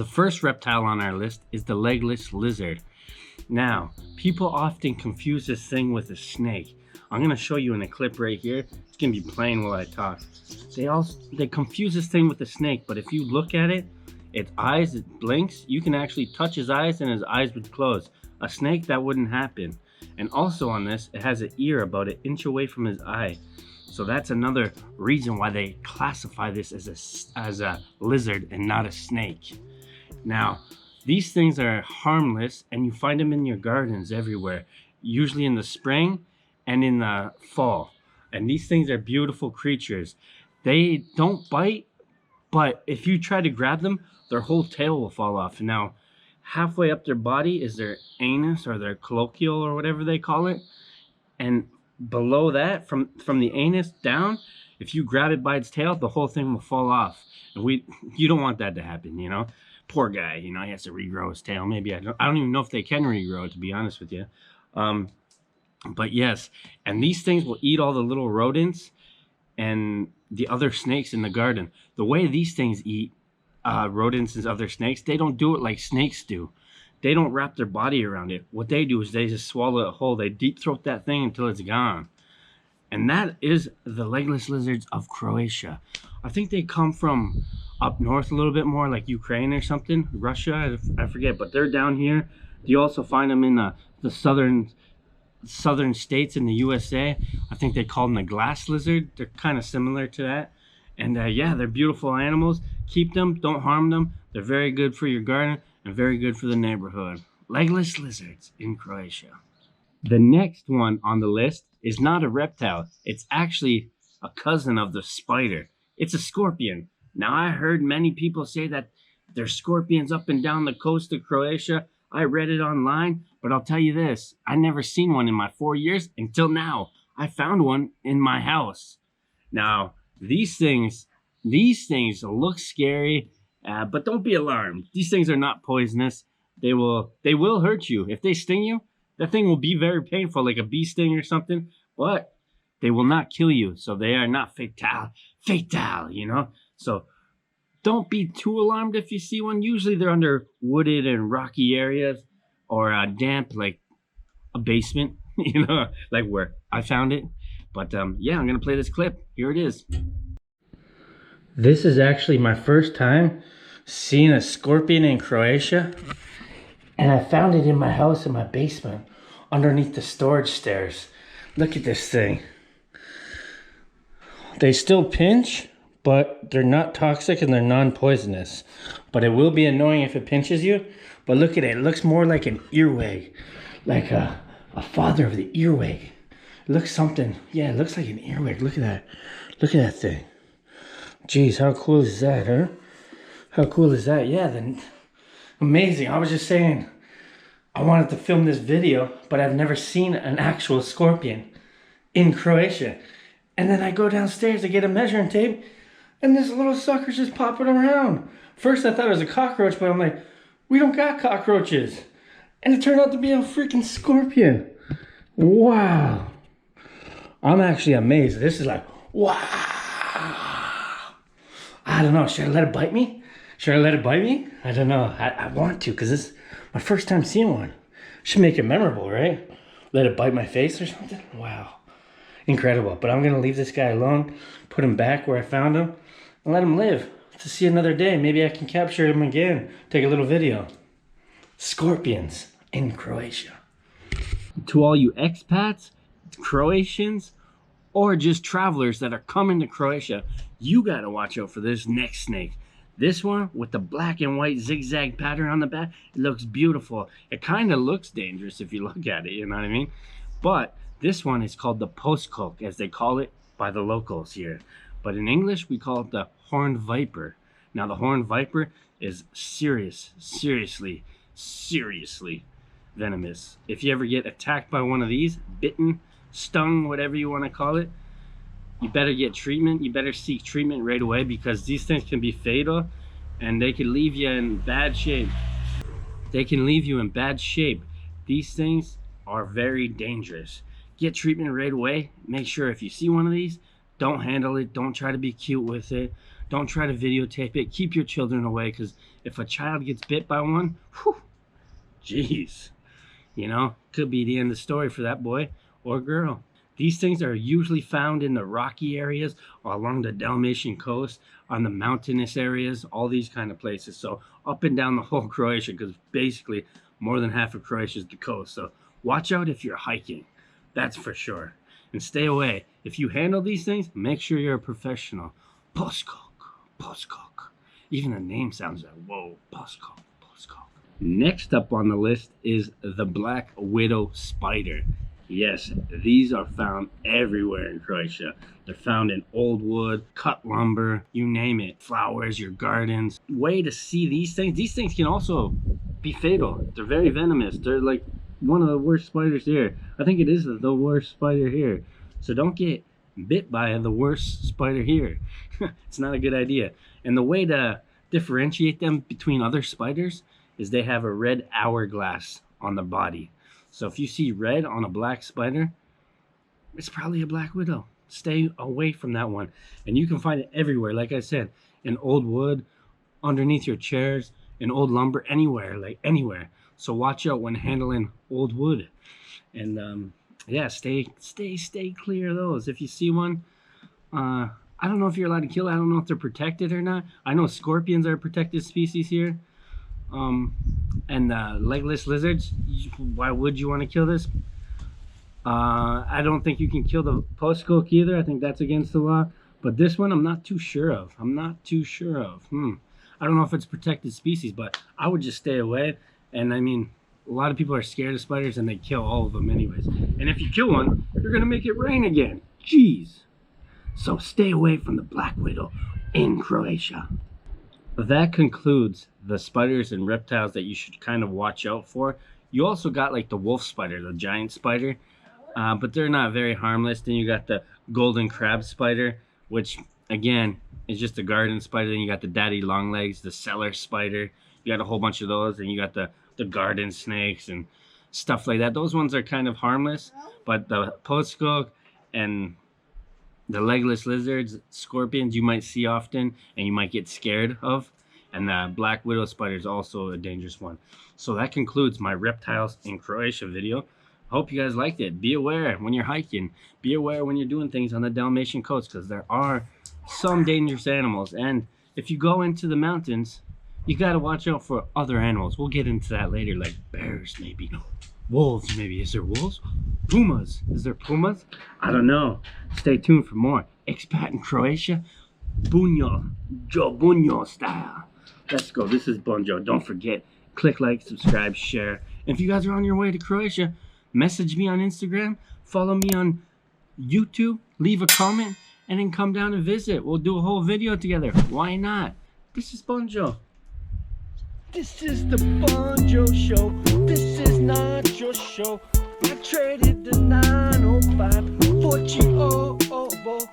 the first reptile on our list is the legless lizard. Now, people often confuse this thing with a snake. I'm gonna show you in a clip right here. It's gonna be playing while I talk. They confuse this thing with a snake, but if you look at it, its eyes, it blinks. You can actually touch his eyes and his eyes would close. A snake, that wouldn't happen. And also on this, it has an ear about an inch away from his eye. So that's another reason why they classify this as a lizard and not a snake. Now, these things are harmless and you find them in your gardens everywhere, usually in the spring and in the fall. And these things are beautiful creatures. They don't bite, but if you try to grab them, their whole tail will fall off. Now, halfway up their body is their anus or their colloquial or whatever they call it. And below that, from the anus down, if you grab it by its tail, the whole thing will fall off. And you don't want that to happen, you know. Poor guy, you know, he has to regrow his tail. Maybe I don't even know if they can regrow it, to be honest with you. But yes, and these things will eat all the little rodents and the other snakes in the garden. The way these things eat rodents and other snakes, they don't do it like snakes do. They don't wrap their body around it. What they do is they just swallow it whole. They deep throat that thing until it's gone. And that is the legless lizards of Croatia. I think they come from up north a little bit more, like Ukraine or something, Russia, I forget, but they're down here. You also find them in the southern states in the USA. I think they call them the glass lizard. They're kind of similar to that. And yeah, they're beautiful animals. Keep them, don't harm them. They're very good for your garden and very good for the neighborhood. Legless lizards in Croatia. The next one on the list is not a reptile. It's actually a cousin of the spider. It's a scorpion. Now, I heard many people say that there's scorpions up and down the coast of Croatia. I read it online, but I'll tell you this. I never seen one in my 4 years until now. I found one in my house. Now, these things look scary, but don't be alarmed. These things are not poisonous. They will hurt you. If they sting you, that thing will be very painful, like a bee sting or something, but they will not kill you. So they are not fatal, you know? So don't be too alarmed if you see one. Usually they're under wooded and rocky areas or damp, like a basement, you know, like where I found it. But yeah, I'm going to play this clip. Here it is. This is actually my first time seeing a scorpion in Croatia. And I found it in my house in my basement underneath the storage stairs. Look at this thing. They still pinch, but they're not toxic and they're non-poisonous. But it will be annoying if it pinches you. But look at it. It looks more like an earwig. Like a father of the earwig. It looks something. Yeah, it looks like an earwig. Look at that. Look at that thing. Jeez, how cool is that, huh? How cool is that? Yeah, then amazing. I was just saying, I wanted to film this video, but I've never seen an actual scorpion in Croatia. And then I go downstairs to get a measuring tape, and this little sucker's just popping around. First I thought it was a cockroach, but I'm like, we don't got cockroaches. And it turned out to be a freaking scorpion. Wow. I'm actually amazed. This is like, wow. I don't know, should I let it bite me? Should I let it bite me? I don't know. I want to, because this is my first time seeing one. Should make it memorable, right? Let it bite my face or something? Wow. Incredible. But I'm going to leave this guy alone, put him back where I found him, and let him live to see another day. Maybe I can capture him again, take a little video. Scorpions in Croatia. To all you expats, Croatians, or just travelers that are coming to Croatia, you got to watch out for this next snake. This one with the black and white zigzag pattern on the back, it looks beautiful. It kind of looks dangerous if you look at it, you know what I mean? But this one is called the Poskok, as they call it by the locals here. But in English, we call it the horned viper. Now, the horned viper is seriously venomous. If you ever get attacked by one of these, bitten, stung, whatever you want to call it, you better get treatment. You better seek treatment right away, because these things can be fatal and they can leave you in bad shape. They can leave you in bad shape. These things are very dangerous. Get treatment right away. Make sure if you see one of these, don't handle it. Don't try to be cute with it. Don't try to videotape it. Keep your children away, because if a child gets bit by one, whew, jeez, you know, could be the end of the story for that boy or girl. These things are usually found in the rocky areas, along the Dalmatian coast, on the mountainous areas, all these kind of places. So up and down the whole Croatia, because basically more than half of Croatia is the coast. So watch out if you're hiking, that's for sure. And stay away. If you handle these things, make sure you're a professional. Poskok, Poskok. Even the name sounds like, whoa, Poskok, Poskok. Next up on the list is the black widow spider. Yes, these are found everywhere in Croatia. They're found in old wood, cut lumber, you name it. Flowers, your gardens. Way to see these things can also be fatal. They're very venomous. They're like one of the worst spiders here. I think it is the worst spider here. So don't get bit by the worst spider here. It's not a good idea. And the way to differentiate them between other spiders is they have a red hourglass on the body. So if you see red on a black spider, it's probably a black widow. Stay away from that one. And you can find it everywhere, like I said, in old wood, underneath your chairs, in old lumber, anywhere, like anywhere. So watch out when handling old wood. And yeah, stay clear of those. If you see one, I don't know if you're allowed to kill it. I don't know if they're protected or not. I know scorpions are a protected species here. And legless lizards, why would you want to kill this? I don't think you can kill the Poskok either. I think that's against the law. But this one, I'm not too sure of. I don't know if it's protected species, but I would just stay away. And I mean, a lot of people are scared of spiders and they kill all of them anyways. And if you kill one, you're going to make it rain again. Jeez. So stay away from the black widow in Croatia. That concludes the spiders and reptiles that you should kind of watch out for. You also got like the wolf spider, the giant spider, but they're not very harmless. Then you got the golden crab spider, which again is just a garden spider. Then you got the daddy long legs, the cellar spider. You got a whole bunch of those. And you got the garden snakes and stuff like that. Those ones are kind of harmless, but the Poskok and the legless lizards, scorpions, you might see often and you might get scared of. And the black widow spider is also a dangerous one. So that concludes my reptiles in Croatia video. I hope you guys liked it. Be aware when you're hiking. Be aware when you're doing things on the Dalmatian coast, because there are some dangerous animals. And if you go into the mountains, you got to watch out for other animals. We'll get into that later, like bears maybe. No, wolves maybe. Is there wolves? Pumas. Is there pumas? I don't know. Stay tuned for more. Expat in Croatia. Bunjo. Joe Bunjo style. Let's go. Thisisbunjo. Don't forget, click like, subscribe, share. And if you guys are on your way to Croatia, message me on Instagram, follow me on YouTube, leave a comment, and then come down and visit. We'll do a whole video together. Why not? Thisisbunjo. This is the Bunjo Show. This is not your show. I traded the 905 for G-O-O-O.